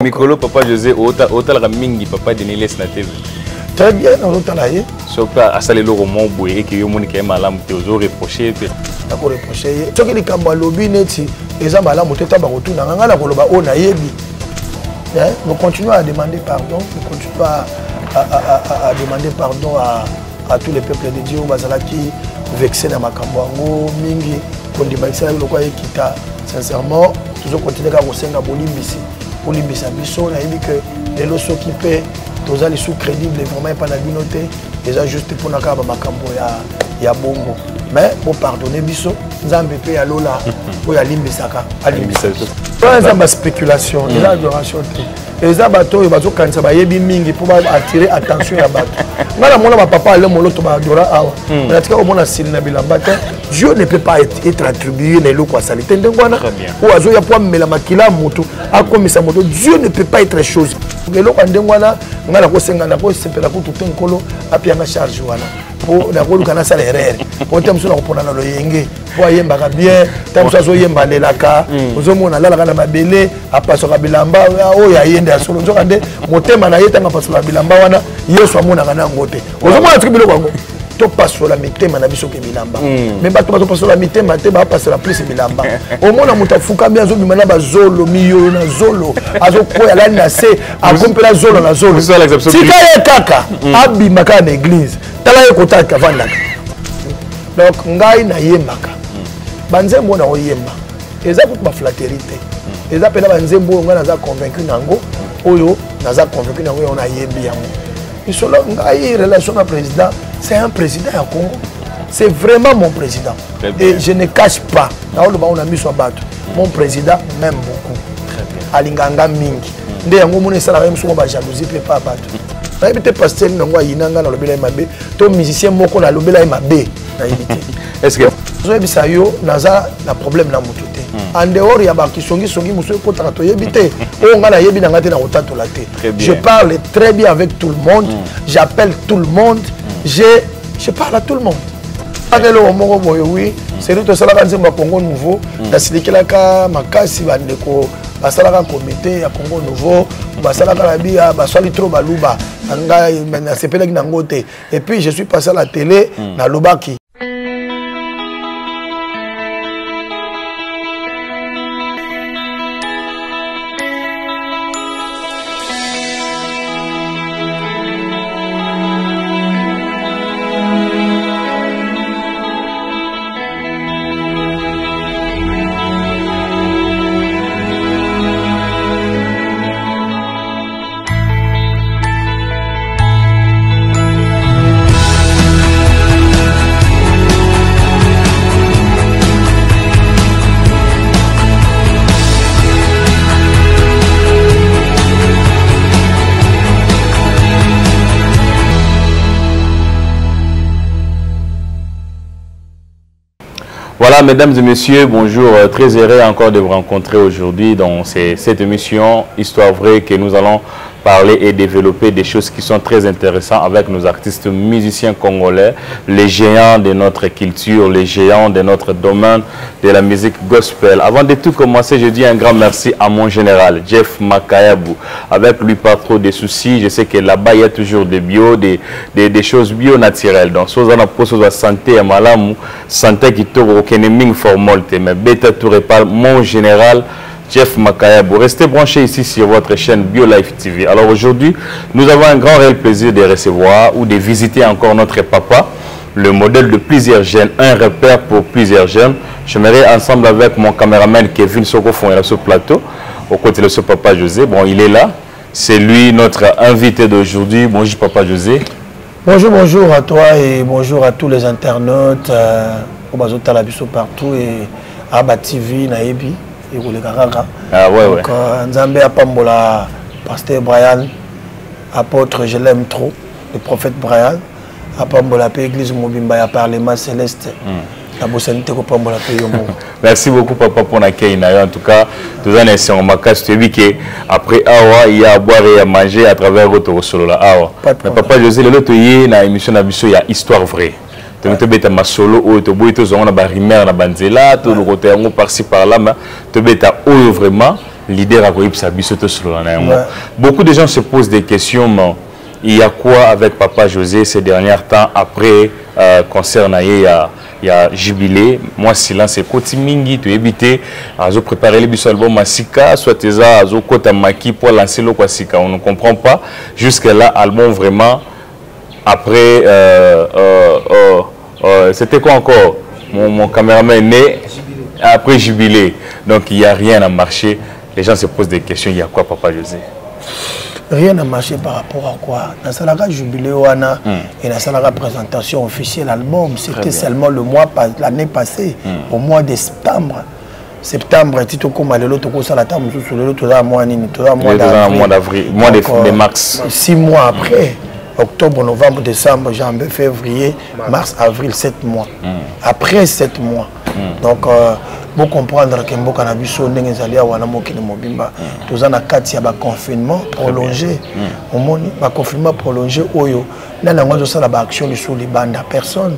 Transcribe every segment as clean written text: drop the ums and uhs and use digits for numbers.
Mikolo, papa José, autant la mingi, papa de Niles na TV. Très bien, on a travaillé. Sauf que à ça, les logo mon boué et que yo moni kema la mute aux reproché. D'accord, reproché. Ce qui est comme lobby neti, les hommes à la moto taba retour na ngana koloba o na yebi. Nous continuons à demander pardon, nous continuons à demander pardon à tous les peuples de Dieu, bazalaki vexé na makambo mingi, kondimaisa le quoi kita. Sincèrement, toujours continuer à resenga bolimbisi. Bolimbisa biso na yebi que les loso qui paient tous les sous crédibles vraiment pas la binoté déjà juste pour naka ba makambo ya bongo mais pour pardonner biso nzambe pe ya lola pour ya limbisaka alimbisa ça ba spéculation déjà adoration et ça bato bazo kanisa ba yebi mingi pour attirer attention ya bato ngala mona ba papa le moloto ba adora awa mais tika au mona silina bilamba Dieu ne peut pas être attribué les lois à salité ndengwana ou azo ya pour mela makila moto akomisa moto Dieu ne peut pas être chose les lois ndengwana ngala ko senga na ko sepela ko tout nkolo apia nga charge wana pour na ko kana sala erreur pour temso na ko pona na lo yenge pour yemba ka bien temso azo yemba lelaka ozo mona lala kana mabele apaso ka bilamba o ya yende asolo nzoka nde motema na yeta nga paso ka bilamba wana yesu amona kana ngote ozo mona tribilo kwango to paso la mitema na biso ke bilamba mais bato bato paso la mitema te ba paso la plus bilamba au mona mutafuka bien zo bimana ba zolo miyo na zolo azo koya la na se akompela zolo na zolo tika ye kaka abima ka na église tala ye kota ka vandaka donc ngai na yembaka banzembo na oyemba eza pour ba flatérité eza pena banzembo nga naza convaincu nango oyo naza convaincu nango on a yembi yango isolo ngai relation na président c'est un président à Congo. C'est vraiment mon président. Et je ne cache pas. On a mis sur bateau. Mon président m'aime beaucoup. Alinganga mingi. Nde yango mona sala même sur ba jalousie pe pas bateau. Na ebité pasteur nango yinanga na lobela mabe. To musicien moko na lobela mabe na ebité. Est-ce que zo ebisa yo naza na problème na moto te. En dehors ya ba kisongi songi muso ko ta to yebité. O nga na yebi na ngate na otato la te. Je parle très bien avec tout le monde. J'appelle tout le monde. Je parle à tout le monde. Oui, c'est nous tous à Congo Nouveau. La Silikilaka, Makasi, Bandeko, Basalaka Comité, à Congo Nouveau, Basalaka Rabia, Basali Tro Baluba, Anga, Sepelek Nangote. Et puis je suis passé à la télé, à Lubaki. Voilà, mesdames et messieurs, bonjour. Très heureux encore de vous rencontrer aujourd'hui dans cette émission Histoire vraie que nous allons parler et développer des choses qui sont très intéressantes avec nos artistes musiciens congolais, les géants de notre culture, les géants de notre domaine de la musique gospel. Avant de tout commencer, je dis un grand merci à mon général, Jeff Makayabou. Avec lui, pas trop de soucis. Je sais que là-bas, il y a toujours des bio, des choses bio-naturelles. Donc, si vous avez une santé, santé qui tourne au Keneming Formolte, mais bêta tout répare, mon général, Jeff Makayabou. Restez branchés ici sur votre chaîne BioLife TV. Alors aujourd'hui, nous avons un grand réel plaisir de recevoir ou de visiter encore notre papa, le modèle de plusieurs jeunes, un repère pour plusieurs jeunes. J'aimerais ensemble avec mon caméraman Kevin Sokofon sur ce plateau, aux côtés de ce papa José. Bon, il est là. C'est lui notre invité d'aujourd'hui. Bonjour papa José. Bonjour, bonjour à toi et bonjour à tous les internautes, au Bazota Labiso partout et à TV, Naebi. Ah ouais, ouais. Donc, Nzambe Apambola, pasteur Brian, apôtre, je l'aime trop, le prophète Brian, Apambola, église Mobimba, Parlement céleste. Merci beaucoup papa pour l'accueil. En tout cas, nous avons essayé de dire qu'après Awa, il y a à boire et à manger à travers votre solo. Papa José, l'autre hier, dans l'émission il y a Histoire vraie. Tu as ma solo, tu as une rumeur, tu as un par-ci par-là, tu as vraiment leader à Koïb Sabisoto sur la Beaucoup de gens se posent des questions, mais il y a quoi avec Papa José ces derniers temps après concert il y a jubilé. Moi, silence et Koti Mingi, tu éviter à préparer les bis album Masika, soit à Kota Maki pour lancer le Kwasika. On ne comprend pas. Jusque-là, album vraiment. Après, c'était quoi encore? Mon caméraman est né après jubilé. Donc, il n'y a rien à marcher. Les gens se posent des questions. Il y a quoi, Papa José? Rien n'a marché par rapport à quoi? Dans la jubilé Wana et dans la présentation officielle album, c'était seulement l'année passée, au mois de septembre. Septembre, tu comme l'autre ça la table sur l'autre mois d'avril, mois de mars. 6 mois après, octobre, novembre, décembre, janvier, février, mars, avril, 7 mois. Après 7 mois. Donc pour comprendre que Mboka na biso ndenge ezali ya wana mokili mobimba toza na kati ya ba confinement prolongé omoni ba confinement prolongé oyo nana ngwazo sala ba action sur les bandes personne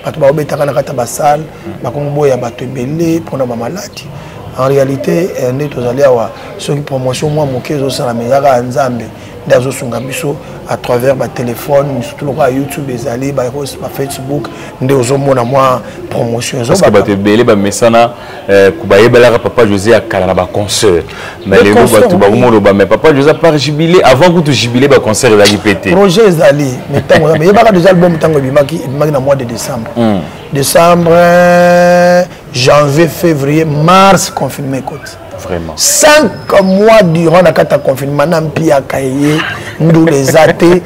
bato ba obetaka na kata ba salle ba komboya bato ebele pona ba maladi en réalité ne tozali ya ceux qui promotion moi mokezo sala mezaka nzambe ndazo sunga biso à travers ma téléphone, surtout le YouTube, les alliés, ma Facebook, nous avons moi promotion. Parce que tu belé ba mesana kubaye bela Papa José a kala ba concert. Mais les mots tu ba mo ba mais Papa José par jubilé avant que tu jubilé ba concert il a répété. Projet Zali, mais tango mais il y a des albums tango bimaki dans mois de décembre. Décembre, janvier, février, mars confinement écoute. Vraiment. 5 mois durant la carte confinement, n'ampi à Kaye, nous les athées.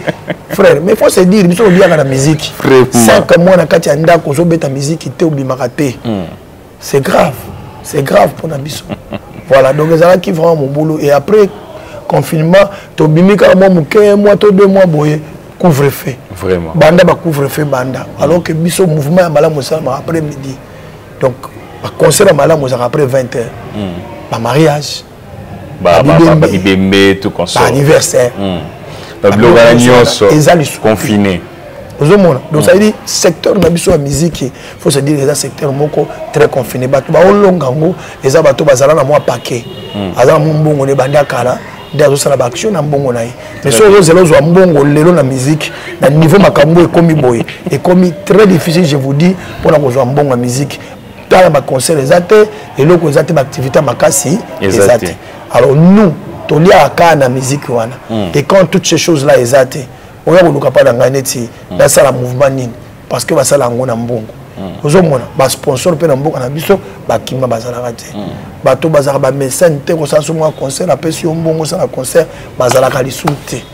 Frère, mais il faut se dire, il faut bien à la musique. 5 mois la carte yanda kozo beta musique qui était obligé. C'est grave pour Nabiso. Voilà, donc les gens qui font mon boulot et après confinement, to bimika moi mois, 2 mois boye couvre-feu. Vraiment. Banda ba couvre-feu banda. Alors que biso mouvement à Malam après midi. Donc concert à Malam après 20h. Mariage, tout anniversaire, confiné. Donc ça veut dire secteur de la musique, il faut se dire que c'est un secteur très confiné. Les gens ont un paquet. Les gens ont un paquet. D'ailleurs, ça la action na mbongo na. Mais si vous avez un mbongo lelo na musique, na niveau makambo est comme boy, et comme très difficile, je vous dis, pour la un mbongo na musique. Dans ma concert les athées et l'autre les athées activité makasi les athées. Alors nous tolia à la musique wana et quand toutes ces choses là les athées on va nous capable d'engager dans ça la mouvement nini parce que va ça la ngona mbongo ozomona ba sponsor pe na mboka na biso ba kimba bazala kate bato bazala ba mécène te ko ça sur moi concert la pesi mbongo ça la concert bazala ka lisute.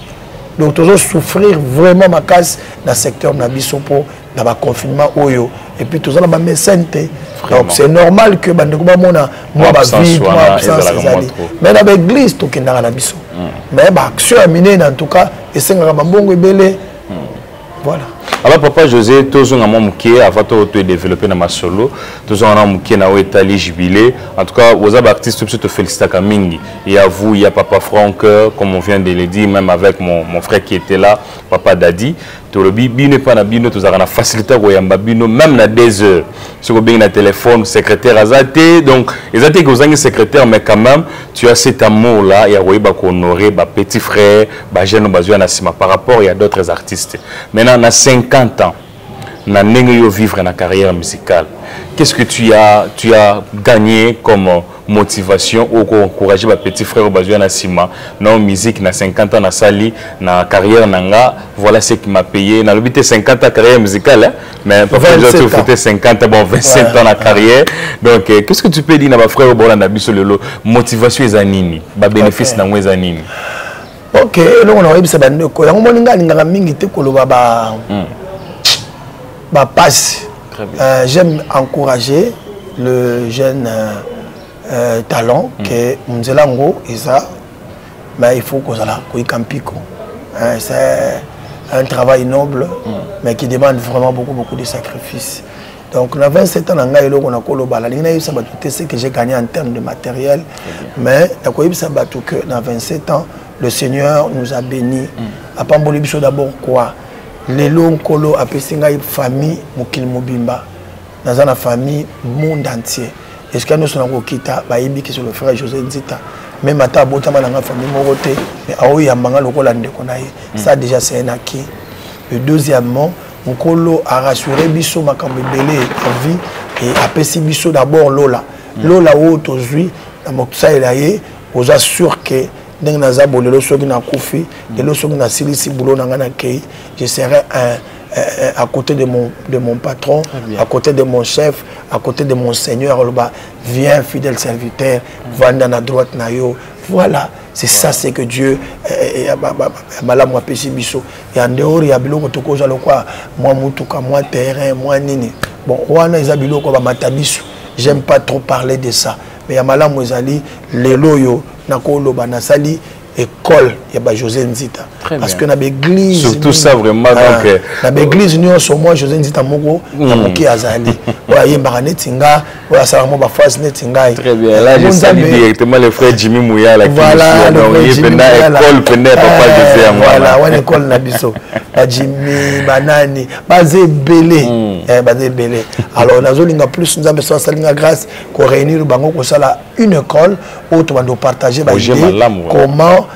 Donc toujours souffrir vraiment makasi dans secteur na biso pour dans le confinement oyo et puis tout ça la mécène. Donc c'est normal que bandeko ba mona moi ba vie moi absence mais dans l'église to kenda na biso mais ba action amine en tout cas et senga ba mbongo ebele voilà. Alors Papa José toujours un mouké avant de développer dans ma solo toujours un mouké na Etali jubilé en tout cas aux artistes te félicite à mingi et à vous il y a Papa Franck comme on vient de le dire même avec mon frère qui était là Papa Dadi tout le bino pas na bino tous na facilité ko yamba bino même na 2 heures sur ko bien na téléphone secrétaire azaté donc azaté que vous secrétaire mais quand même tu as cet amour là il y a roiba ko honorer ba petit frère ba jeune bazua na sima par rapport il y a d'autres artistes maintenant na 50 ans na nengo vivre na carrière musicale qu'est-ce que tu as gagné comme motivation ou encourager ma petit frère au bazua na sima non musique na 50 ans na sali na carrière nanga voilà ce qui m'a payé na l'habité 50 ans carrière musicale hein? Mais papa j'ai fait 50 bon 27 ans la carrière donc qu'est-ce que tu peux dire na ba frère au bola na biso lelo motivation ezanini ba bénéfice na ngwe ezanini. OK donc on a eu ça bandeko yango moninga lingaka mingi te koloba ba passe. J'aime encourager le jeune talent que Mzelango Isa, mais il faut qu'on soit là, c'est un travail noble, mais qui demande vraiment beaucoup de sacrifices. Donc, on a 27 ans, on a ce que j'ai gagné en termes de matériel, mais on a 27 ans, le Seigneur nous a bénis. À Pambolibiso d'abord quoi? Les longs colo a pesé une famille Mokil Mobimba, dans une famille monde entier. est-ce que nous sommes kita bayibi qui sur le frère José Nzita même ata botama na famille moroté mais aoyi yambanga lokola ndeko na ye ça déjà c'est un acquis. Et deuxièmement Mokolo a rassuré biso makambo belé en vie et apesi biso d'abord lola lola o tozui na moksa elaye aux assure que ndenge naza bolelo soki na kufi lelo soki na silisi boulot na ngana kei je serai à côté de mon patron, à côté de mon chef, à côté de mon Seigneur. Viens, fidèle serviteur, vanda na droite na yo. Voilà, c'est ça, c'est que Dieu malam wa pesi biso. Et en dehors, il y a biloko toko jalo kwa moi mutuka, moi terrain, moi nini. Bon, wana izabilo ko ba matabiso. J'aime pas trop parler de ça. Mais ya malam ezali lelo yo nakolo ba nasali école il y a José Nzita parce que na l'église surtout ça vraiment donc na l'église nous sommes moi José Nzita moko na moki azali wa yemba netinga wa salamo ba phase netinga très bien là je salue directement le frère Jimmy Mouya la voilà donc il est école pena papa José voilà one école na biso ba Jimmy banani bazé belé bazé belé alors nazolinga plus nzambe so salinga grâce ko réunir bango ko sala une école où tu vas nous partager ba idée comment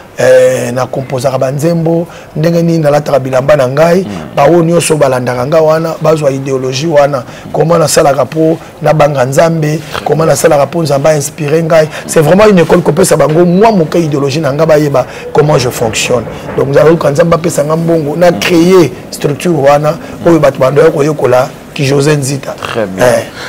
na composera banzembo ndenge ni na lataka bilamba na ngai ba o nyoso balandaka nga wana bazwa idéologie wana comment na sala rapo na banga nzambe comment na sala rapo nzamba inspiré ngai c'est vraiment une école kopesa bango moi moka idéologie na nga ba yeba comment je fonctionne donc nous allons quand nzamba pesa nga mbongo na créer structure wana oyo bato bando ko yokola qui José Nzita. Très bien.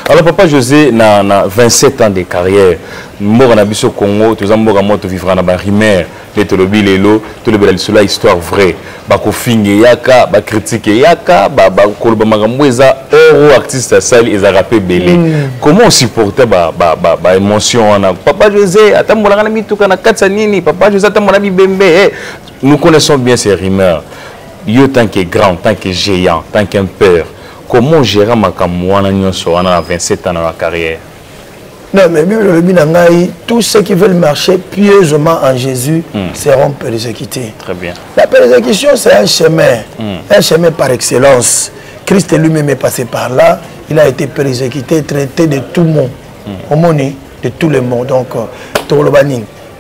Alors papa José na 27 ans de carrière. Mort na biso Congo, tous en mort moto vivre na ba rimer, les tolobi lelo, tolobi la cela histoire vraie. Ba ko finge yaka, ba critique yaka, ba koloba makambo eza euro artiste sali eza rapé belé. Comment on supporter ba émotion na papa José atambola na mituka na katsa nini, papa José atambola bibembe. Nous connaissons bien ces rimeurs. Yo tant que grand, tant que géant, tant qu'un père. Comment gérer ma camoana à 27 ans dans la carrière? Non, mais le Binangaï, tous ceux qui veulent marcher pieusement en Jésus seront persécutés. Très bien. La persécution, c'est un chemin par excellence. Christ lui-même est passé par là. Il a été persécuté, traité de tout le monde. Au monde, de tout le monde. Donc,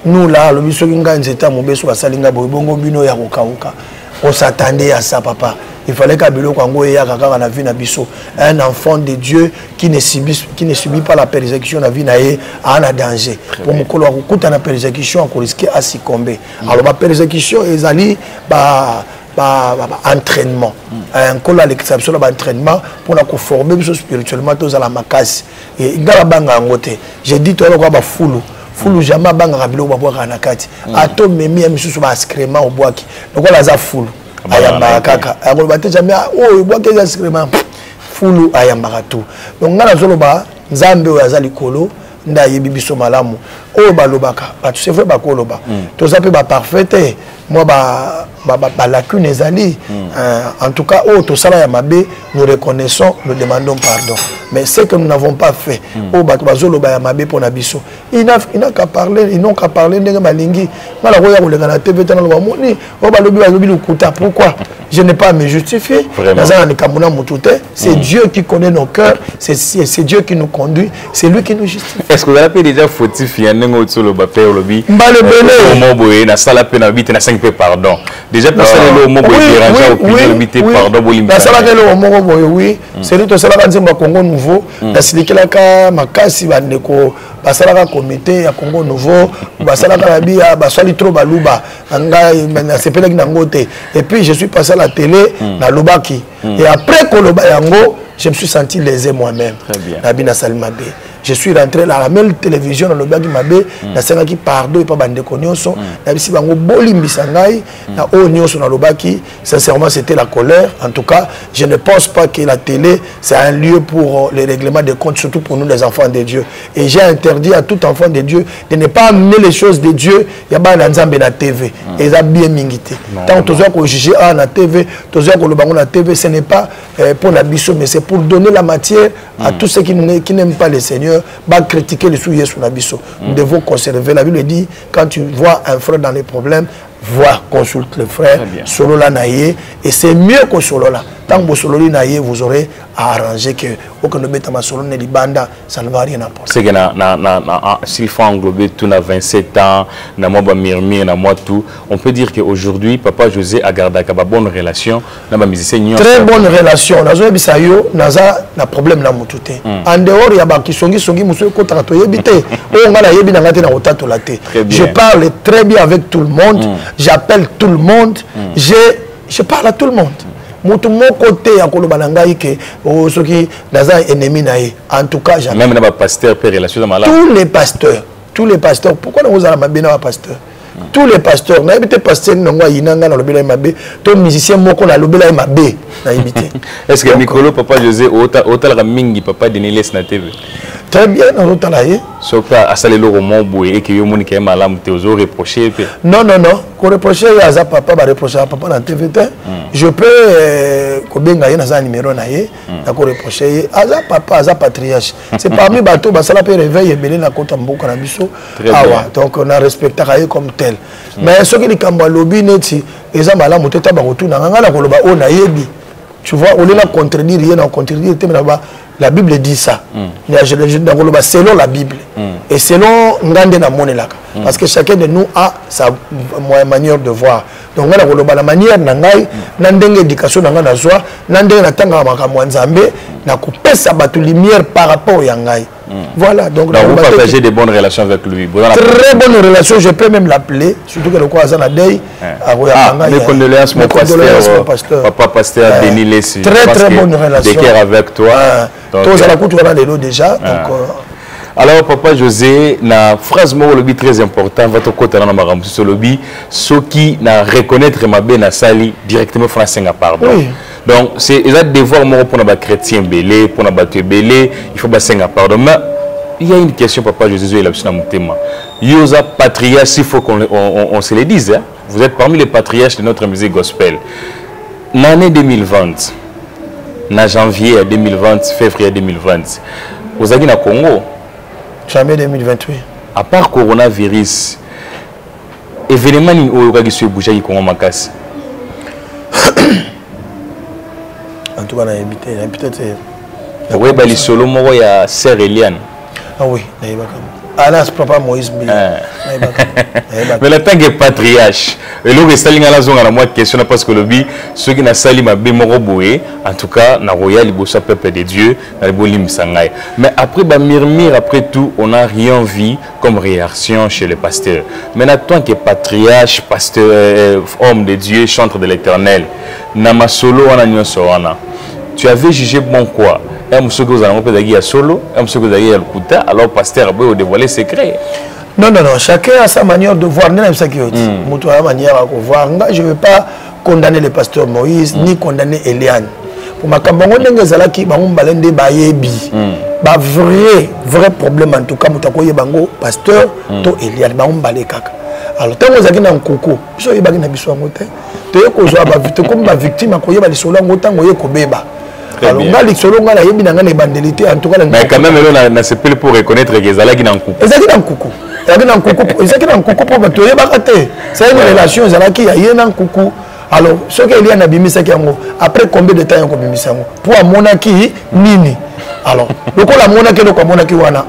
nous là, le on s'attendait à ça, papa. Il fallait la vie un enfant de Dieu qui ne subit pas la persécution la vie a un danger. Pour me la persécution, on risque à succomber. Alors la persécution est allée entraînement. Un col à l'exception de l'entraînement pour nous former spirituellement tous à la macasse. Et j'ai dit toi le foulou. Fulu jamais banga kabilo babwa na kati. Ato memi ya misusu ba scrément au boaki. Donc la za fulu. Ayamba kaka. Akolo bate jamais oh boaki za scrément. Fulu ayamba tout. Donc ngana zoloba nzambe o yazali kolo nda yebi biso malamu. O balobaka. Ba tu sais vrai ba koloba. To zape ba parfaite. Moi ba lacune ezali. En tout cas oh to sala ya mabe nous reconnaissons, nous demandons pardon. Mais ce que nous n'avons pas fait, oh bazolo ba ya mabe pour nabiso. Il n'a qu'à parler, ils n'ont qu'à parler de malingi. Malaroya ou le gana TV tana lo moni, oh balobi le kuta. Pourquoi? Je n'ai pas à me justifier. C'est Dieu qui connaît nos cœurs, c'est Dieu qui nous conduit, c'est lui qui nous justifie. Est-ce que vous avez déjà fautif yanengo tsolo ba père lobi? Mbale belé. Moboé na sala pe na bité na 5 pe pardon. Déjà personne le moboé dérangeant au plus de bité pardon bolimba. Na sala ke le moboé oui, c'est lui to sala ka nzemba Congo nouveau, na silikela ka makasi bandeko basalaka comité ya Congo nouveau, basalaka la bia basali trop baluba, ngai na sepelaki nango te. Et puis je suis passé à la télé na lobaki. Et après Koloba yango, je me suis senti lésé moi-même. Très bien. Nabina Salimabe. Je suis rentré à la même télévision dans le Bagi Mabé, na senga pardon et pas bande konyoso, na bisi bango bolimbi sangai, na o nyoso na lobaki, sincèrement c'était la colère. En tout cas, je ne pense pas que la télé c'est un lieu pour les règlements de comptes, surtout pour nous les enfants de Dieu. Et j'ai interdit à tout enfant de Dieu de ne pas amener les choses de Dieu, ya ba na nzambe na TV. Et ça bien mingité. Tant que toi ko juger à la TV, toi ko le bango na TV, ce n'est pas pour la biso mais c'est pour donner la matière à tous ceux qui n'aiment pas le Seigneur. Va critiquer les souillés sur la biso. Nous devons conserver. La Bible dit, quand tu vois un frère dans les problèmes, voir, consulte le frère, solo la naïe, et c'est mieux que solo là. Tant que vous solo naïe, vous aurez à arranger que aucun ne bête ma solo ne banda, ça ne va rien apporter. C'est que s'il faut englober tout na 27 ans, na moi murmure, na moi tout, on peut dire qu'aujourd'hui, Papa José a gardé une bonne relation, na ba musicien. Très bonne relation. Nazo bisayo, naza na problème na mutute. En dehors ya ba kisongi muso ko tarato yebite. O ngala yebi na ngate na otato la te. Je parle très bien avec tout le monde. J'appelle tout le monde. Je parle à tout le monde. Mutu mon côté ya koloba na ngai ke o soki naza ennemi na ye. En tout cas, même na ba pasteur pe relation na mala. Tous les pasteurs, pourquoi nous allons mabé na pasteur? Tous les pasteurs, na habité pasteur n'ongwa yinanga na lobela mabé, to musicien moko na lobela mabé na habité. Est-ce que Mikolo Papa José otala mingi Papa Deniles na TV? Très bien, on otala ye. Soka asale lo roman boye et que yo moni ke malam te ozo reprocher pe. Non, ko reprocher ya za papa ba reprocher à papa na TV te. Je peux ko benga ye na za numéro na ye, na ko reprocher ye aza papa aza patriarche. C'est parmi bateau ba sala pe réveil et belé na kota mboka na biso. Awa, donc on a respecté ye comme tel. Mais ce qui est comme lobby neti eza mala moteta ba retourna ngana ko loba o na yebi. Tu vois, on est là contredire rien, on contredire la Bible dit ça. Selon la Bible et selon ngande na monelaka. Parce que chacun de nous a sa manière de voir. Donc on a la manière nangai nandenge éducation nanga na zwa nandenge na tanga makambo nzambe na couper sa batu lumière par rapport au yangai. Voilà, donc vous partagez des bonnes relations avec lui. Très bonnes relations, je peux même l'appeler, surtout que le quoi Azana Dey. Mes condoléances, mon pasteur. Papa pasteur Denis Lessi. Très bonne relation. Des cœurs avec toi. Tous à la couture dans les lots déjà. Alors Papa José, na phrase mot lobby très important, votre côté dans ma sur lobby, ceux qui na reconnaître ma ben na sali directement français na pardon. Oui. Donc c'est un devoir pour les chrétiens belé, pour les belé, il faut passer un pardon. Mais il y a une question, Papa José, il a besoin de thème. Yosa patriarche, il faut qu'on se le dise. Hein? Vous êtes parmi les patriarches de notre musique gospel. L'année 2020, en janvier 2020, février 2020, vous avez au Congo. Jamais 2028. À part coronavirus, événement où vous avez bougé au Congo Makassi. En tout cas, on a habité peut-être. Oui, il y a solo moi il y a Sœur Eliane. Ah oui, Alas papa Moïse Bila. Mais le tant que patriarche, et là que Stalinga la zone à la moitié question parce que le bi ceux qui n'a sali ma bémoroboé en tout cas na royal ibosa peuple de Dieu na bolim sangai. Mais après ba murmure après tout on n'a rien vu comme réaction chez le pasteur. Mais en tant que patriarche, pasteur, homme de Dieu, chantre de l'Éternel, na ma solo wana nyonso wana. Tu avais jugé bon quoi? Un monsieur que vous avez peut-être solo, un monsieur que vous avez le alors pasteur a dévoilé secret. Non, chacun a sa manière de voir. Je ne veux pas condamner le pasteur Moïse, ni condamner Eliane. Pour ma campagne, vrai problème en tout cas, pasteur, Eliane, alors, tant que vous avez un coucou, vous avez un victime, vous avez alors, on a les solos, on a les bandelités, en tout cas. Mais quand même, on a ce peu pour reconnaître que les gens qui n'ont coucou. Les gens qui n'ont coucou. Les gens qui n'ont coucou pour battre, c'est une relation, les gens qui n'ont coucou. Alors, ce qu'il y a après combien de temps il y a pour monarchie, nini. Alors, le coup la monarchie,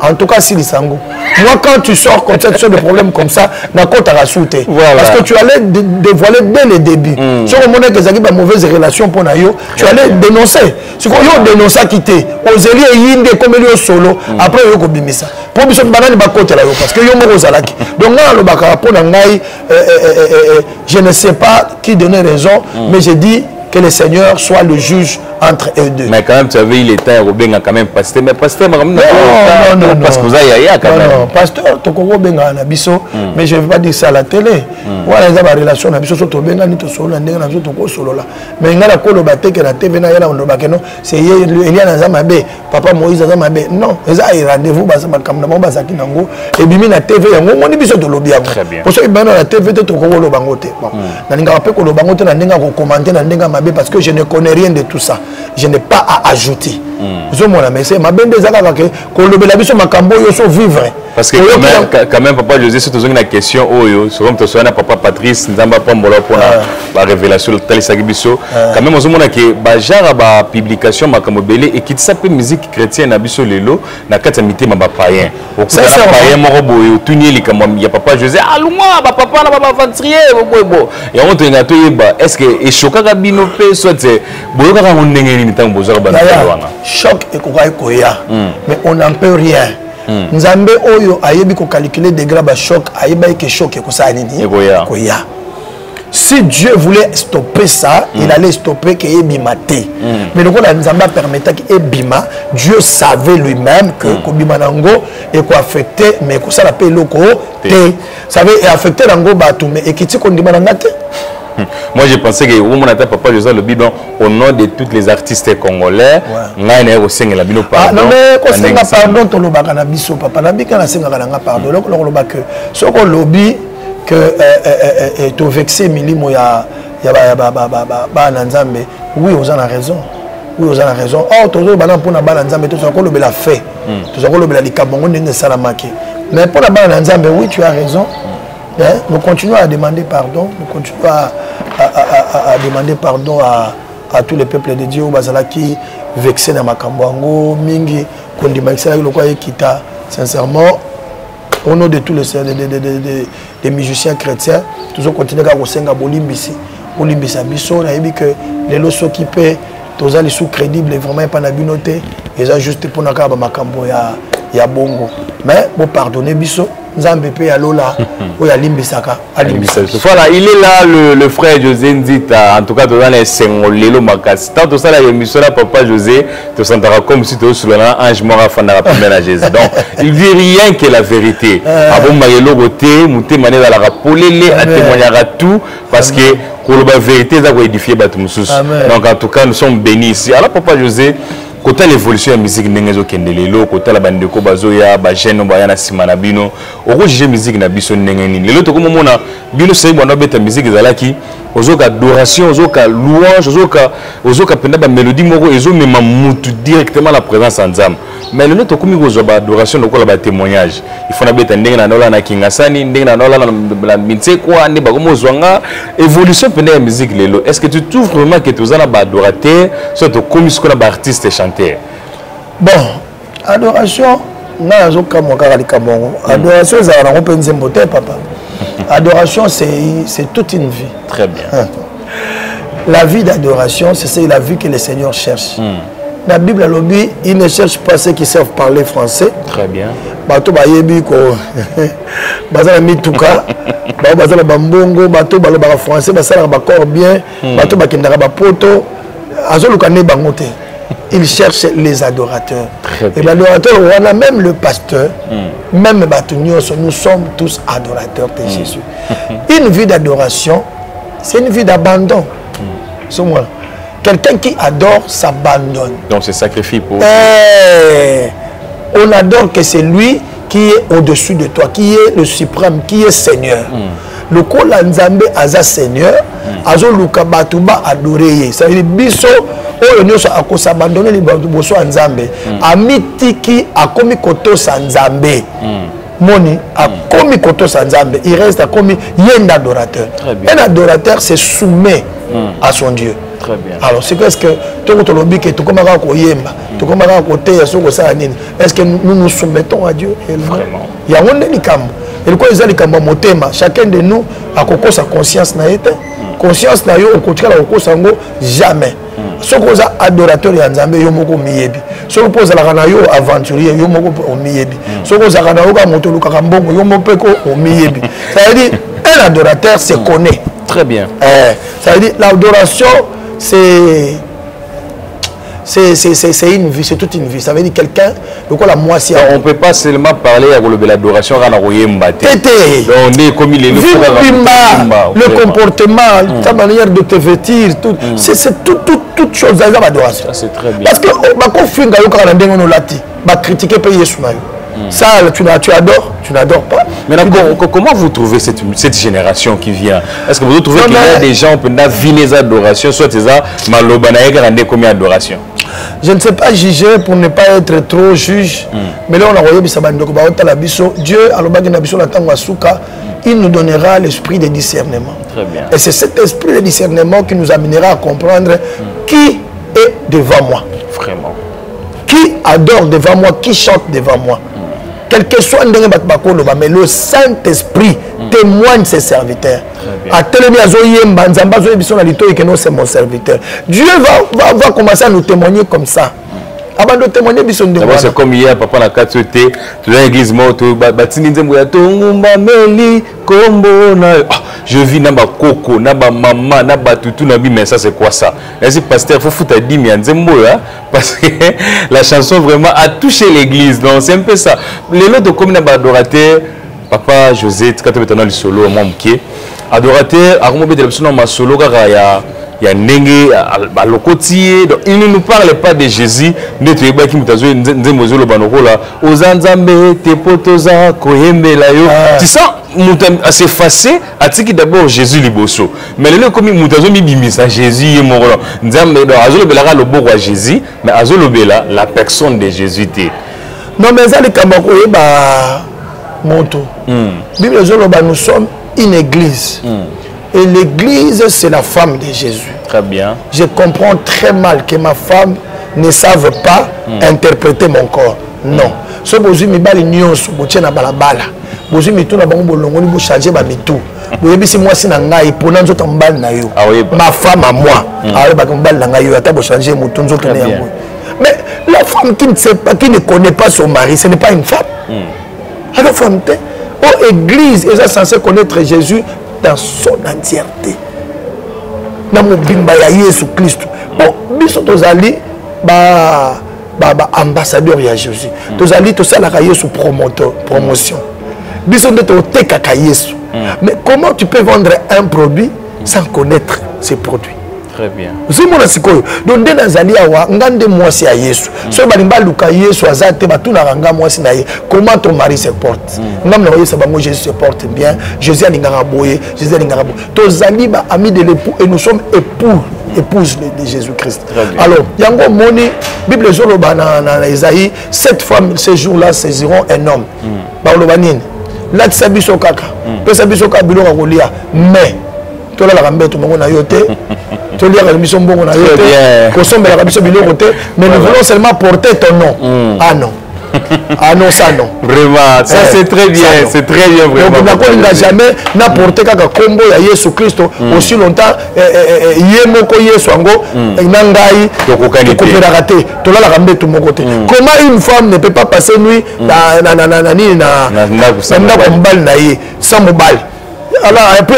en tout cas, si les sango. Moi, quand tu sors comme ça, tu as des problèmes comme ça, tu as sauté. Parce que tu allais dévoiler dès le début. Si on a des mauvaises relations pour Nayo, tu allais dénoncer. Si on a dénoncé à quitter, aux élus et yinde comme il solo, après il y a bimisa. Pour que banane ba côté là parce que yo mo zalaki. Donc là le baka pour ngai je ne sais pas qui donnait raison, mais j'ai dit que le Seigneur soit le juge entre eux deux. Mais quand même, tu avais eu les temps, Robin quand même pasteur. Mais pasteur, non, parce que vous avez quand même. Non, pasteur, tu as Robin à Nabiso, mais je ne vais pas dire ça à la télé. Voilà, il y a une relation, Nabiso, tu as Robin, tu as solo, tu as solo là. Mais il y a la colo batte que la TV, c'est Eliane Azamabé, Papa Moïse Azamabé. Non, il y a un rendez-vous, et puis la TV, on est besoin de lobby. Pour ça, la TV, tu as Bangote. Bon, il y a un peu de Bangote, il y a un mabe parce que je ne connais rien de tout ça. Je n'ai pas à ajouter. Zo mon ami, c'est ma bende zaka que kolobela biso makambo yo so vivre. Parce que quand même papa José c'est toujours une question oyo, c'est comme toi na papa Patrice nzamba pombola pour la révélation de tali sakibiso. Quand même ozo mona que ba genre ba publication makambo belé et qui s'appelle musique chrétienne na biso lelo na kati mité ma ba païen. Ça c'est païen moko boyo tuni likambo ya papa José aluma ba papa na ba aventurier bo. Et on te ngato yeba est-ce que et choka bino pe soit boyo ka ngondenge ni tango bozo ba wana. Choc et koya mais on n'en peut rien. Nzambe oyo ayebi ko calculer degré ba choc ayeba que choc ko sa nini koya. Si Dieu voulait stopper ça, il allait stopper que ebimate. Mais le la Nzamba permettait que ebima, Dieu savait lui-même que kobima nango et ko affecter mais ko ça la paix loko te. Ça veut affecter nango batu mais et kiti ko ndima ngate. Moi, je pensais que mon papa José le bidon au nom de tous les artistes congolais, n'a au sein de la bino pardon. Non mais quand c'est pardon to lo baka na biso papa na bika na senga na pardon lo baka so ko lobi que to vexer milimo ya ba na nzambe oui vous avez raison. Oui vous avez raison. Oh to zo bana pour na ba na nzambe to so ko lobela fait. To so ko lobela likabongo ndenge salamaki. Mais pour la ba na nzambe oui tu as raison. Nous continuons à demander pardon, nous continuons à demander pardon à tous les peuples de Dieu, qui vexés dans Makambouango, Mingi, Kondimaïsa, Kita. Sincèrement, au nom de tous les musiciens chrétiens, nous continuons à faire Bolimbisi, Bolimbisa Bisso, on a dit que les lots s'occupaient, tous les sous crédibles, vraiment pas nabinoté, ils ont juste pour Makambo ya bongo. Mais pour pardonner Bisso. Nzambe pe ya lola o ya limbisaka voilà il est là le frère José Nzita en tout cas dans les sengolelo makasi tant tout ça la émission là papa José te sentira comme si tu es sur l'ange mort afin de rappeler à Jésus donc il dit rien que la vérité avant mayelo goté muté mané dans la rapolele à témoigner à tout parce que pour la vérité ça va édifier batu mususu donc en tout cas nous sommes bénis ici alors papa José côté l'évolution de la musique n'engezo kendelelo côté la bande ko bazoya ba jeune ba na simana bino oko jije musique na biso n'engeni lelo to ko mona bino sai bwana beta musique zalaki ozoka adoration ozoka louange ozoka penda ba mélodie moko ezo mema mutu directement la présence en Nzambe mais lelo to komi ko ba adoration lokola ba témoignage il faut na beta ndenge na nola na kingasani ndenge na nola na mintse kwa ne ba ko mozwanga évolution penda ya musique lelo est-ce que tu trouves vraiment que tu as ba adorateur soit to komi ce qu'on a ba artiste chanteur. Bon, adoration, adoration, papa. Adoration, c'est toute une vie. Très bien. La vie d'adoration, c'est la vie que le Seigneur cherche. La Bible, il ne cherche pas ceux qui savent parler français. Très bien. Bato bayebi ko bazala mituka bazala bambongo bato balobaka français basala ba corps bien bato bakendaka ba poto azoluka ne bangote. Il cherche les adorateurs. Et l'adorateur, on a même le pasteur, même nous sommes tous adorateurs de Jésus. Une vie d'adoration, c'est une vie d'abandon. Quelqu'un qui adore s'abandonne. Donc c'est sacrifié pour... On adore que c'est lui qui est au-dessus de toi, qui est le suprême, qui est Seigneur. Le Kola Nzambe Aza Seigneur, Azo Luka Batuba adoré. Ça veut dire biso oyo nyoso akosabandonner li boso Nzambe. Amitiki akomi koto sa Nzambe. Moni akomi koto sa Nzambe. Il reste akomi yenda adorateur. Un adorateur se soumet à son Dieu. Très bien. Alors c'est qu'est-ce que est-ce que nous nous soumettons à Dieu? Vraiment. Il y a un et quoi ils ont motema chacun de nous a sa conscience na été conscience na yo au contraire au sango jamais ce qu'on a adorateur ya Nzambe yo moko miyebi ce qu'on pose la kana yo aventurier yo moko o miyebi ce qu'on a kana yo ka moto luka mbongo yo mopeko o miyebi ça veut dire un adorateur se connaît très bien ça veut dire l'adoration c'est une vie, c'est toute une vie. Ça veut dire quelqu'un, on ne peut pas seulement parler de l'adoration à la le comportement, ta manière de te vêtir, c'est toute chose dans l'adoration. C'est très bien. Parce que quand on critiquer Ça, tu adores, tu n'adores pas. Mais comment vous trouvez cette génération qui vient? Est-ce que vous trouvez qu'il y a des gens qui ont vu les adorations, soit ils ont malobanaï combien d'adorations? Je ne sais pas juger pour ne pas être trop juge. Mais là, on a envoyé Dieu, il nous donnera l'esprit de discernement. Très bien. Et c'est cet esprit de discernement qui nous amènera à comprendre qui est devant moi. Vraiment. Qui adore devant moi, qui chante devant moi. Quel que soit mais le Saint-Esprit témoigne ses serviteurs. C'est mon serviteur. Dieu va commencer à nous témoigner comme ça. C'est comme hier, papa na katote, tu as l'église morte, je vis naba koko, naba maman, naba tutu nabi, mais ça c'est quoi ça? Est-ce que pasteur faut foutre à 10 parce que la chanson vraiment a touché l'église, donc c'est un peu ça. Les lots de comme naba adorateur, papa José, quand tu es dans le solo, moi m'ké, adorateur, à comment de ma solo garaya. Il y a Nengue, il ne nous parle pas de Jésus. Tu sens assez facile à dire d'abord Jésus liboso. Mais le comme Moutazo Mibimisa, Jésus est mort. Nous avons le bon roi Jésus, mais la personne de Jésus. Non, mais ça, les Camerounais, Monto. Nous sommes une église. Et l'église, c'est la femme de Jésus. Très bien. Je comprends très mal que ma femme ne sache pas interpréter mon corps. Non. Si vous avez des choses, vous avez des balabala. Vous avez des choses, vous changer ma mitou. Vous avez des choses, vous avez ma femme à moi. Mais la femme qui ne sait pas, qui ne connaît pas son mari, ce n'est pas une femme. La femme, l'église est censée connaître Jésus dans son entièreté. Dans mon bimba ya Jésus Christ. Bon, biso tozali ambassadeur ya Jésus. Tozali to sala ka Yesu promotion. Biso nde to teka ka Yesu. Mais comment tu peux vendre un produit sans connaître ses produits? Très bien. Zimona sikoyo. Donc nde nazali awa ngande mwasi ya Yesu. So balimba luka Yesu azate batuna ranga mwasi na ye. Comment ton mari se porte? Ngam na Yesu bango Jésus se porte bien. Jésus alingara boye, Jésus alingara boye. Tozali ba amis de l'époux et nous sommes épouses de Jésus-Christ. Alors, yango moni Bible zoloba na Isaïe, cette femme ces jours-là saisiront un homme. Ba lobanine. Là tsabiso kaka. To sabiso ka biloko kolia. Mais to la rambe to mongo na yote. Mais nous voulons seulement porter ton nom. Ah non. Ah non, ça non. Vraiment, ça c'est très bien, c'est très bien vraiment. Donc on n'a jamais n'apporté qu'un combo à Jésus Christ aussi longtemps. Yemoko Yesu ango nangai raté. Comment une femme ne peut pas passer nuit sans mobile? Alors après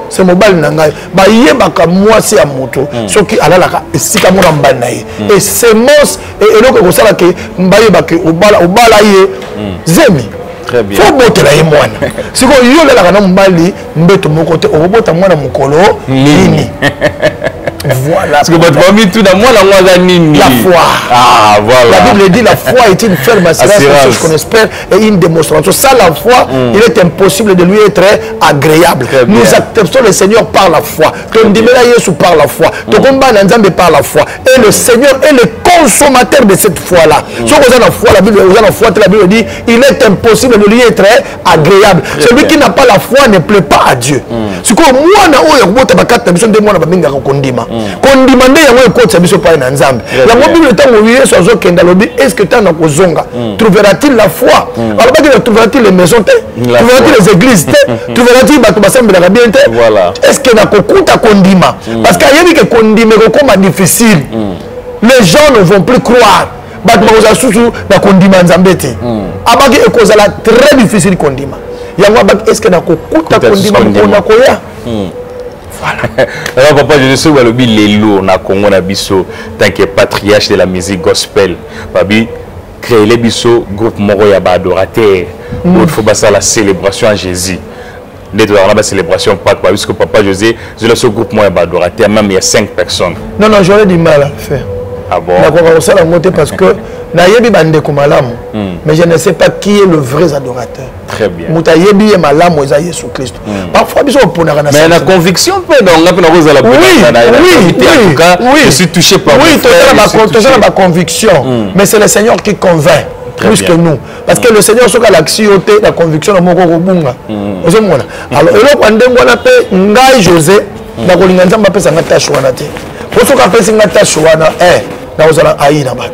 c'est mobile nangai ba yebaka mwasi ya moto soki alalaka esika mona mbali na ye et c'est mos et eloko ko sala ke mbayebaka obala ye zemi. Très bien. Faut boter la mwana siko yo lalaka na mbali mbeto moko te obota mwana mukolo nini. Voilà. Parce que votre famille tout dans moi la nini. La foi. Ah voilà. La Bible dit la foi est une ferme assurance qu'on espère et une démonstration. Sans la foi, il est impossible de lui être agréable. Nous acceptons le Seigneur par la foi. Comme dit Jésus par la foi. Ton combat n'ensemble par la foi. Et le Seigneur est le consommateur de cette foi-là. Si vous avez la foi, la Bible dit il est impossible de lui être agréable. Celui qui n'a pas la foi ne plaît pas à Dieu. C'est comme moi na oyo kubota bakata biso nde mwana baminga ko kondima. Kondima nde yango ekotsa biso pa na nzambe. La Bible tango Yesu azokenda lobi est-ce que tana kozonga trouvera-t-il la foi? Alors pas trouvera-t-il les maisons te? Trouvera-t-il les églises te? Trouvera-t-il bato basambela ka bien te? Est-ce que na kokuta kondima? Parce qu'il y a que kondima ko comme difficile. Les gens ne vont plus croire. Bato bakoza susu na kondima nzambe te. Abaki ekozala très difficile kondima. Est-ce que na kokuta kondima mpona koya? Voilà. Alors papa, je sais que les lourds na Congo na biso tant que patriarche de la musique gospel. Babi créer les biso groupe moko ya ba adorateur. Il faut passer la célébration à Jésus. Dès la célébration Pâques, parce que papa José, je le ce groupe moi ya ba adorateur même il y a 5 personnes. Non j'aurais du mal à faire. Ah bon? Parce que nayebi bande kumalamu, mais je ne sais pas qui est le vrai adorateur. Très bien. Mutayebi et malamu eza Yesu Christ. Parfois biso ponaka na. Mais la conviction peut donc la oui, je suis touché par ma conviction, mais c'est le Seigneur qui convainc. Plus que nous. Parce que le Seigneur soit l'activité, la conviction de mon gobunga. Alors, Ngai José, la Golinganza m'a fait sa tâche-wana. Pour ce qu'a fait sa tâche-wana, dans un aïna bat.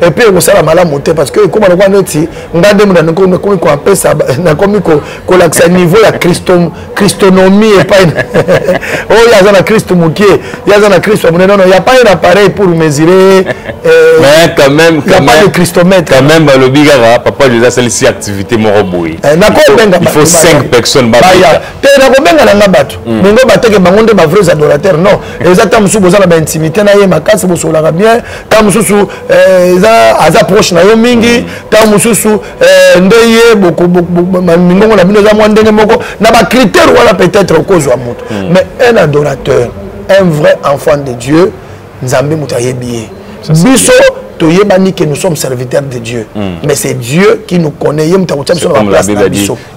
Et puis on s'est la monter parce que comme on a dit on a demandé qu'on appelle ça qu'on l'accès niveau la christonomie et pas oh il y a un Christ moukier il y a un Christ non il y a pas un appareil pour mesurer mais quand même de christomètre quand même le bigara papa je sais ici activité moroboui il faut 5 personnes baya te na kobenga na ngabatu mengo bateke bangonde ba vrais adorateurs non exactement sous bozala ba intimité na ye makasi bosola bien mususu aza proche na yo mingi ta mususu ndeye beaucoup mingongo na bino za mwa ndenge moko na ba critères wala peut-être cause wa moto mais un adorateur un vrai enfant de Dieu nzambe muta yebiye biso toyebani que nous sommes serviteurs de Dieu mais c'est Dieu qui nous connaît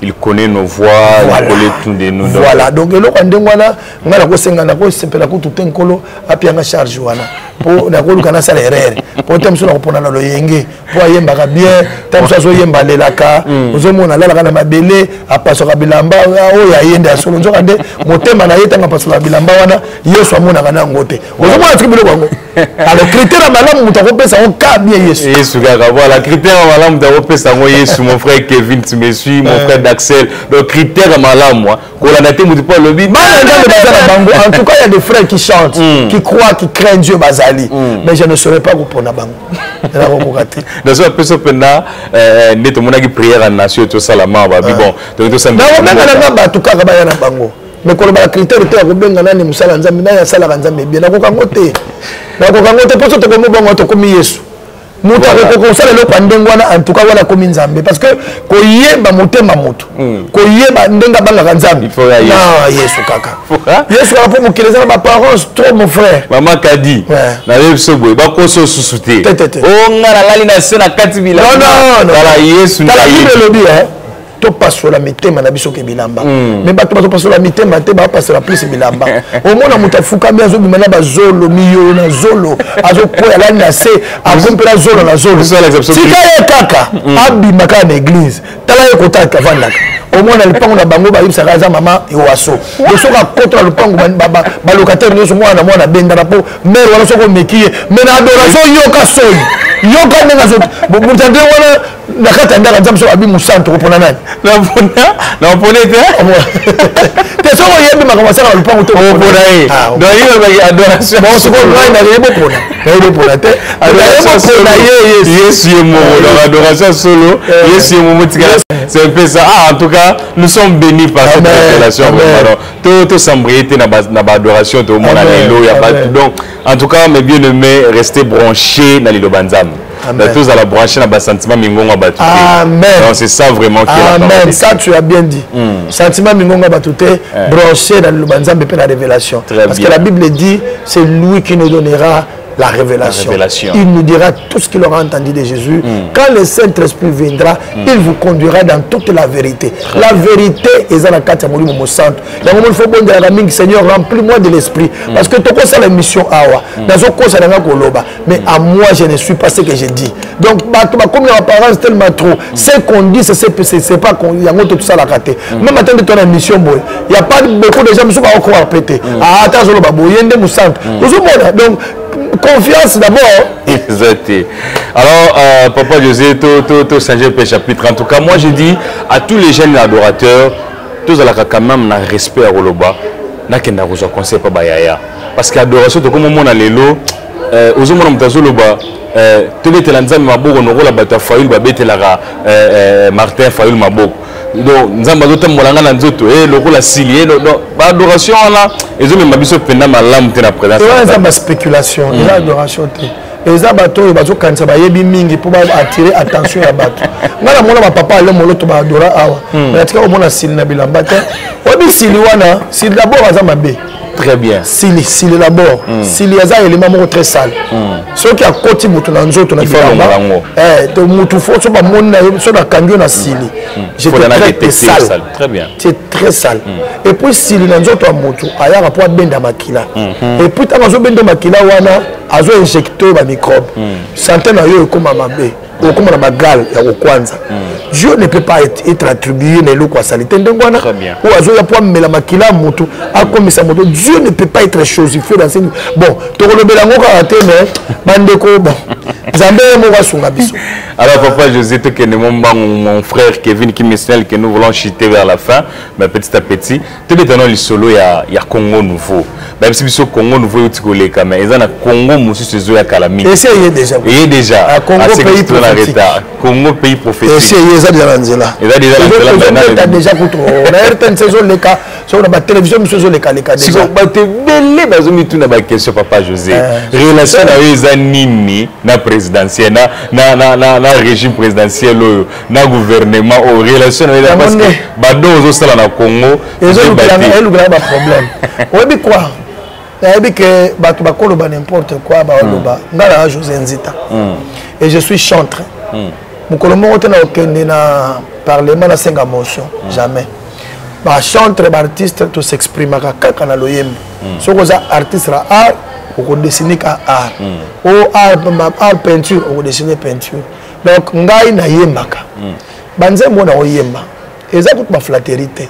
il connaît nos voix il connaît tout de nous voilà donc eloko ndengwana ngala ko senga na ko sepela ko tout enkolo api anga charge wana po na ko lukana sala erreur po temso na ko pona na loyenge po ayemba ka bien temso so yemba lelaka ozomona lala kana mabele apasoka bilamba o ya yende asolo nzoka nde motema na yetanga pasoka bilamba wana Yesu amona kana ngote ozomona tribule kwango alors critère malamu mutako pesa o ka bien Yesu Yesu kaka voilà critère malamu mutako pesa ngo Yesu mon frère Kevin tu me suis mon frère d'Axel le critère malamu ko la naté mutu pas le bi en tout cas il y a des frères qui chantent qui croient qui craignent Dieu bazali mais je ne saurais pas pour na bango na ko kati dans ce peso pena neto monaki prière en nation to salama ba bi bon donc to samedi na na ba tout cas ba ya na bango mais quand on a critère te ko benga nani musala nzambe na ya sala nzambe bien na ko kangote poso to ko mo bango to ko mi Yesu muta ko sala le pandengwana en tout cas wala ko mi nzambe parce que ko yeba motema moto ko yeba ndenga banga nzambe na Yesu kaka Yesu a pour mukileza ba parents trop mon frère maman kadi na leso boy ba ko so susute o ngara lali na sena kati bila non la Yesu na yebi to pasola mitema na biso ke bilamba mais bato bato pasola mitema te ba pasola plus bilamba au mona mutafuka bien zo bimana ba zolo miyo na zolo azo koya la na se akompela zolo na zolo sika ye kaka abi maka na église tala ye kotaka vandaka au mona lipango na bango ba yibsa kaza mama ewaso bosoka contre le pango ba locataire nyoso mwana benda na po mère wala soko mekiye mais na adoration yoka soyi yoka ndenga zo mutande wana nakata ndaka nzamso abi musanto kopona nani na pona te so ko yebi makambo sala lupango to pona e donc il y a adoration bon so ko na yebo pona te adoration solo Yesu est mon adoration solo Yesu est mon tika c'est un peu ça en tout cas nous sommes bénis par cette révélation tout s'embriété na adoration to mona lelo ya pas donc en tout cas mes bien-aimés restez branchés dans les banzam tous à la brancher dans bas sentiment mingonga batu amen donc c'est ça vraiment qui est amen ça tu as bien dit sentiment mingonga batu branché dans le banzam et la révélation parce que la Bible dit c'est lui qui nous donnera la révélation. Il nous dira tout ce qu'il aura entendu de Jésus. Quand le Saint-Esprit viendra, il vous conduira dans toute la vérité. La vérité est dans la carte à mon centre. Il faut bon dire Seigneur, remplis-moi de l'esprit. Parce que tu as la mission awa. Dans ce cas, mais à moi, je ne suis pas ce que j'ai dit. Donc, comme les apparences tellement trop, ce qu'on dit, c'est pas qu'on y a tout ça la raté. Même attendre ton émission, il n'y a pas beaucoup de gens qui sont encore répétés. Ah, attends, il y a un centre. Donc, confiance d'abord. Exactement. Alors, Papa José, tout Saint-Jean chapitre. En tout cas, moi je dis à tous les jeunes adorateurs, tous à la quand même un respect à Roloba, n'a qu'un arroseur conseil pas bayaya. Parce qu'adoration, comme on a les lots, aux hommes de Zoloba, tous les Télanzam Mabou, on aura la bataille Fayoul, Babette Lara, Martin Fayoul Mabou. Donc, nous avons dit que nous avons dit que nous avons l'adoration là, ils ont même dit que nous avons c'est une spéculation, c'est l'adoration. Les abattoirs, ils ont pour attirer l'attention à battre. Moi, mon papa, il m'a adoré. Il a dit que mon s'il n'a pas d'abord, Très bien. Sili d'abord. Sili y a un élément très sale. Ce qui a côté mouton en zone, on a dit mouton faut soit mon soit la camion à Sili. J'étais sale. Très bien. C'est très sale. Et puis Sili dans zone mouton, aya rapport benda makila. Et puis tant que benda makila wana, azo injecté ba microbe. Santé na yo comme mabé. Comme la bagarre, Dieu ne peut pas être attribué à l'eau salité. Très bien. Ou à Zoya pour me la maquila moto, à comme ça moto. Dieu ne peut pas être chosifié dans ces. Bon, tu as le bélango karaté, mais bandeko bon. Zambé moura sungabiso. Alors papa José, tu connais mon frère Kevin qui me signale que nous voulons chuter vers la fin, mais petit à petit, tu es dans le solo, il y a Congo nouveau. Même si le Congo nouveau, tu connais quand même. Il y a Congo monsieur ce Zoya Kalami. Et c'est déjà. Il est déjà. Congo pays prophétique. Congo pays prophétique. Et c'est déjà dans l'Anzela. Il a déjà contre. On a certaines saisons les cas sur la télévision, monsieur les cas si on battait belé, mais on a tout na question papa José. Relation avec les nini na présidentiel na régime présidentiel na gouvernement au relation avec la parce que bado aux sala na Congo et ils ont un problème. Oui quoi. Il que batu bakolo ba n'importe quoi ba oloba ngala José Nzita. Et je suis chantre. Mukolomo otena okende na parlement na senga motion jamais. Ba chantre ba artiste to s'exprimer kaka na loyembo. Soko za artiste la art ou dessiner ka art. Ou art peinture ou dessiner peinture. Donc ngai na yembaka. Banzembo na oyemba. Eza toute ma flatérité.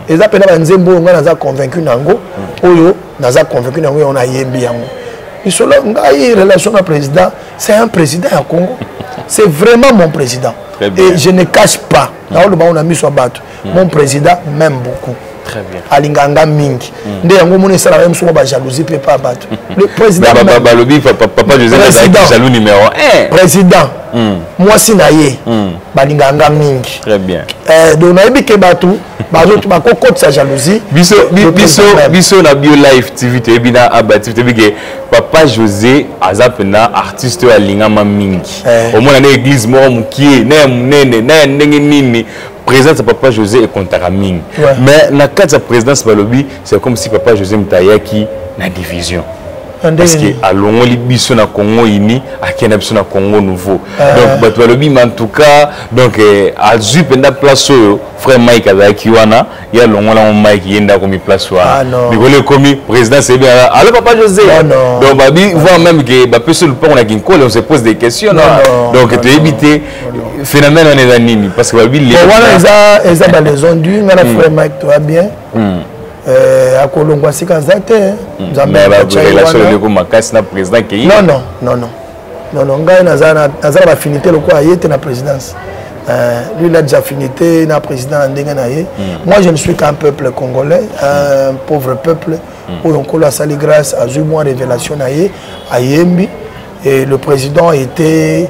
Eza pena banzembo ngana za convaincu nango. Oyo naza convaincu nango on a yembi yango. Isolo ngai relation na président, c'est un président à Congo. C'est vraiment mon président. Et je ne cache pas. On a mis sur bateau. Mon président m'aime beaucoup. Très bien. Alinganga mingi. Ndé yango mona sala même sur ba jalousie pe pas bateau. Le président papa José jaloux numéro 1. Président. Moi si naye. Balinganga mingi. Très bien. Donc na yebi ke bateau, bazo ba kokot sa jalousie. Biso na bio live TV te bina abati te bige papa José azapena artiste alingama mingi. Au moins na église mo mukie na munene na ndenge nini. Présidence papa José est contre Raming. Mais dans le cadre de la présidence Balobi, c'est comme si papa José Mtayaki na division. Parce que à Longoli biso na Congo ini, à Kenabso na Congo nouveau. Donc Balobi en tout cas, donc à Zupenda place frère Mike Azaki wana, il y a Longola Mike yenda comme place wa. Rigole comme président c'est bien. Alors papa José. Donc babi voit même que ba peut sur le pont on a ginko, on se pose des questions. Donc tu éviter phénomène on est dans nini parce que babi les voilà ils ont les ondus, on a frère Mike toi bien. À Kolongwa Sikazate, mais la relation de Komakasi na président qui non, gars nazana affinité le quoi était na présidence. Lui il a déjà affinité na président Ndenganaye. Moi je ne suis qu'un peuple congolais, un pauvre peuple où on colle à sali grâce à moi révélation naye à Yembi et le président était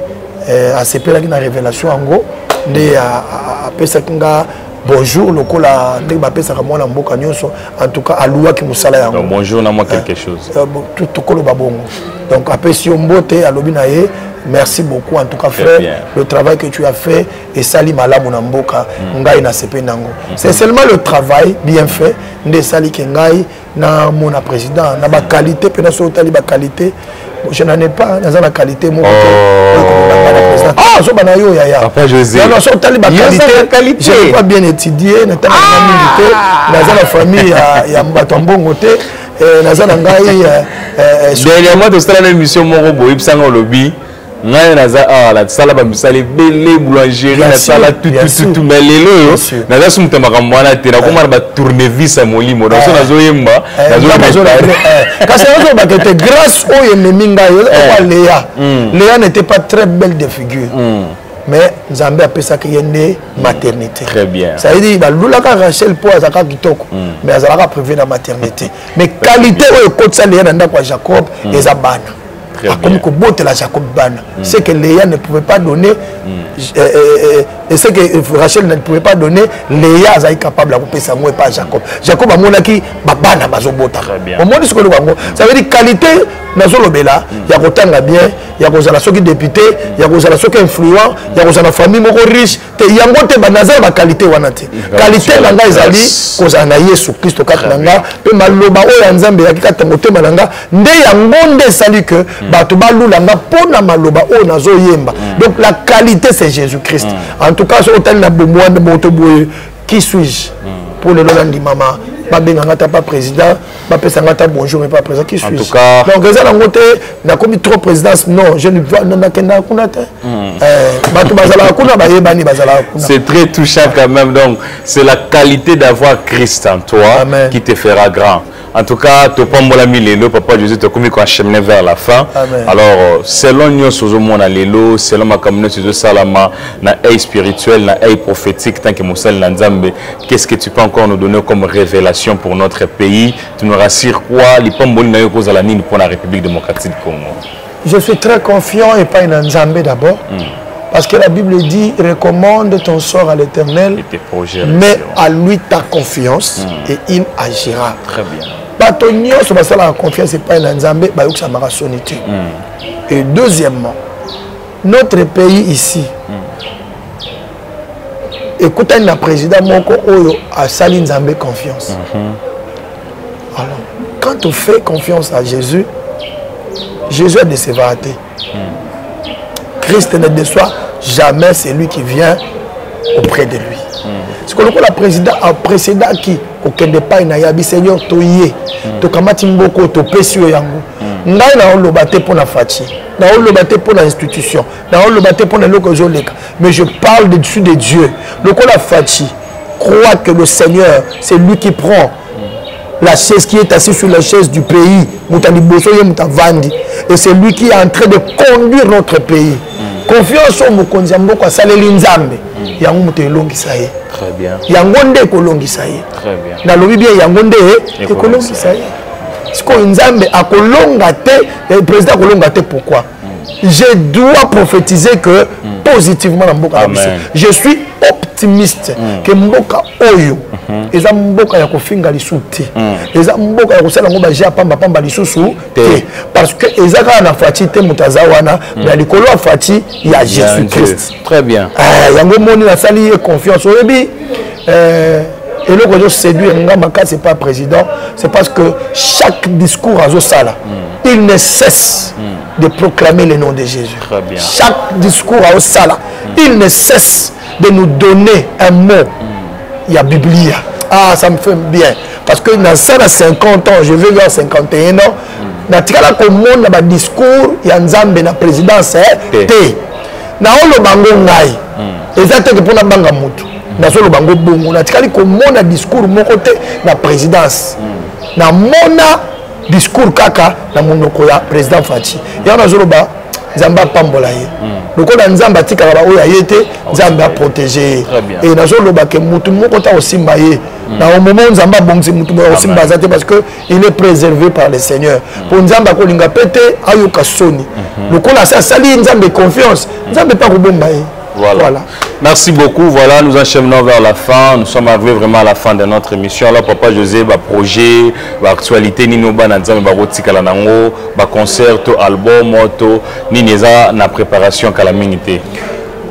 à CPLA qui na révélation en gros ndé à Pesakinga. Bonjour, le col a en tout cas, à l'oua qui nous salaire. Bonjour, n'a moi quelque chose. Tout col babon. Donc, après, si on botte à l'obinaye, merci beaucoup en tout cas, frère. Le travail que tu as fait et Sali Malamu Namboka, Ngai na sepe nango. C'est seulement le travail bien fait, de Sali Kengai, na mon président, na ba qualité, pena so tali ba qualité. Je n'en ai pas dans la qualité mon ah so banayo yaya papa José non so tali ba qualité j'ai pas bien étudié na tali milité dans la famille ya Mbatombongo te na za ngai dernièrement de cette émission mon boy psanga lobby ngai naza la sala ba misali belé boulangerie na sala tout mais lelo naza sumta makamwana te na komara ba tournevis à molimo donc nazo yemba nazo parce que ba que grâce au yeminga Léa n'était pas très belle de figure mais Nzambe a pensé qu'il y a une maternité. Très bien. Ça veut dire que Rachel po azaka kitoko mais azaka privé na maternité mais qualité au côté ça Léa nanda kwa Jacob et Zabana. Comme que botte la Jacob Bana. C'est que Léa ne pouvait pas donner Et c'est que Rachel ne pouvait pas donner, Léa est capable de couper sa main et pas Jacob. Jacob a monaki baba na bazobota. Au moins ce que nous avons, ça veut dire qualité nazolobela, il y a kotanga bien, il y a kozala soki député, il y a kozala soki influent, il y a kozala famille moko riche, te yango te banazala ba qualité wana te. Qualité nanga ezali kozala na Yesu Christ kaka nanga pe maloba oyo Nzambe yakika motema nanga nde yango nde sali que bato balulanga pona maloba oyo nazoyemba. Donc la qualité c'est Jésus-Christ. En tout cas, qui suis-je pour le Lolandi Mama? Pas président, pas bonjour, mais pas président. Qui suis-je? En tout cas, donc, n'a commis trop présidence. Non, je ne vois c'est très touchant quand même. Donc, c'est la qualité d'avoir Christ en toi qui te fera grand. En tout cas, tu pas mon ami Lélo, papa Jésus, tu as commis qu'on cheminer vers la fin. Amen. Alors, selon nous, selon ma communauté, salama, na œil spirituel, na œil prophétique, tant que Moussel Nzambe, qu'est-ce que tu peux encore nous donner comme révélation pour notre pays? Tu nous rassures quoi? Les Pamboli na cause à la Nine pour la République démocratique du Congo. Je suis très confiant et pas une Nzambe d'abord. Parce que la Bible dit, recommande ton sort à l'Éternel, mets à lui ta confiance et il agira. Très bien. Si la confiance n'est pas un Nzambe, ça m'a sonité. Et deuxièmement, notre pays ici, écoutez le président Moko Oyo a sali Nzambe confiance. Alors, quand on fait confiance à Jésus, Jésus est de ses vérités. Christ ne déçoit jamais celui qui vient auprès de lui. C'est que le président a précédent qui aucun pas na yabi Seigneur toyé to kamati mboko to pesio yango ngai na olobate pour la fati na olobate pour l'institution na olobate pour le lokozoleka, mais je parle dessus de Dieu. Le ko la fati croit que le Seigneur c'est lui qui prend la chaise, qui est assis sur la chaise du pays, et c'est lui qui est en train de conduire notre pays. Confiance au Mokonzi Mboko à Saleli Nzambe. Yango te longi saye. Très bien. Yangonde ko longi saye. Très bien. Na lobi bien yangonde ko longi saye. Siko Nzambe a kolonga te, le président kolonga te pourquoi? Je dois prophétiser que positivement dans Mboka. Je suis optimiste que Mboka Oyo eza Mboka ya kofinga lisuti. Eza Mboka ya kosala ngo baje pamba pamba lisusu te parce que eza ka na fati te mutazawana na likolo fati ya Jésus Christ. Très bien. Yango moni na sali confiance oyebi et le que je séduire Ngamaka c'est pas président, c'est parce que chaque discours à Zosala il ne cesse de proclamer le nom de Jésus. Très bien. Chaque discours à Osala, il ne cesse de nous donner un mot. Il y a Biblia. Ah, ça me fait bien. Parce que dans 50 ans, je vais vers 51 ans, dans le discours, il y a Nzambe na présidence. Na olo bango ngai. Exactement pour na banga mutu. Na solo bango bongo. Na tikali ko mona discours mon côté na présidence. Na mona discours kaka na monoko ya président Fati. Ya na solo ba Nzamba pambola ye. Donc on a Nzamba tika ba oya yete Nzamba protéger. Et na solo ba ke mutu moko ta osimba ye. Na au moment Nzamba bongsi mutu mo osimba zate parce que il est préservé par le Seigneur. Pour Nzamba ko linga pété ayoka soni. Donc on a ça sali Nzamba confiance. Nzamba pas ko bomba ye. Voilà. Merci beaucoup. Voilà, nous enchaînons vers la fin. Nous sommes arrivés vraiment à la fin de notre émission. Alors, Papa José, projet, actualité, Nino Bananzam, Barotikala Nango, concert, album, moto, Nineza, na préparation calamité.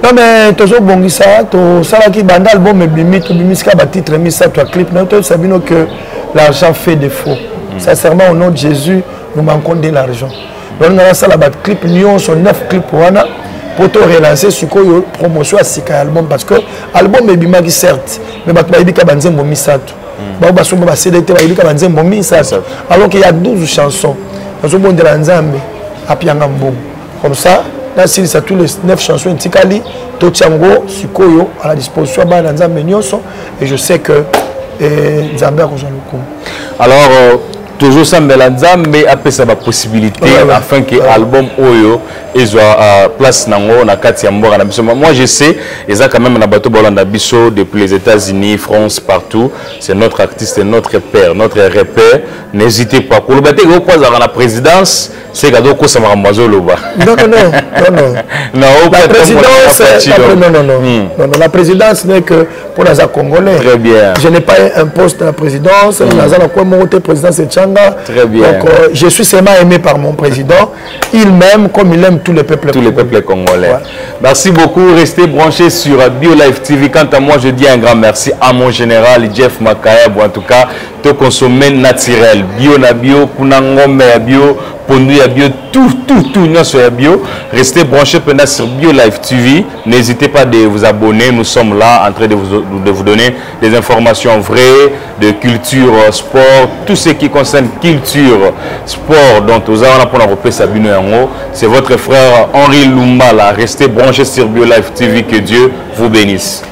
Non, mais toujours bon, ça, ça qui banda album, mais bimiska, titre, misa, toi, clip, nous savons que l'argent fait défaut. Sincèrement, au nom de Jésus, nous manquons de l'argent. Donc, nous avons ça, la clip, nous sont 9 clips pour Anna. Pour te relancer sur la promotion de l'album parce que l'album est bien certes mais alors qu'il y a 12 chansons comme ça là tous les 9 chansons à la disposition et je sais que alors toujours ça mais après ça va possibilité afin que l'album Oyo soit place nango na kati ya mboka na biso. Moi je sais eza quand même na bato bolanda biso depuis les États-Unis, France, partout. C'est notre artiste, notre père, notre repère. N'hésitez pas. Pour le bater au croise à la présidence, c'est cadeau ko ça m'a loba. Non non non. Non, la présidence, la présidence n'est que pour les Congolais. Très bien. Je n'ai pas un poste de la présidence. Président Tchanga. Très bien. Donc, je suis seulement aimé par mon président. Il m'aime comme il aime tous les peuples congolais. Tous les peuples congolais. Ouais. Merci beaucoup. Restez branchés sur BioLife TV. Quant à moi, je dis un grand merci à mon général Jeff Makaya. En tout cas, de consommer naturel. Bio na bio, kunangombe ya bio, pondu ya bio, tout sur bio. Restez branchés pendant sur BioLife TV. N'hésitez pas de vous abonner. Nous sommes là en train de vous donner des informations vraies, de culture, sport, tout ce qui concerne culture, sport. Donc, c'est votre frère Henri Lumbala. Restez branchés sur BioLife TV. Que Dieu vous bénisse.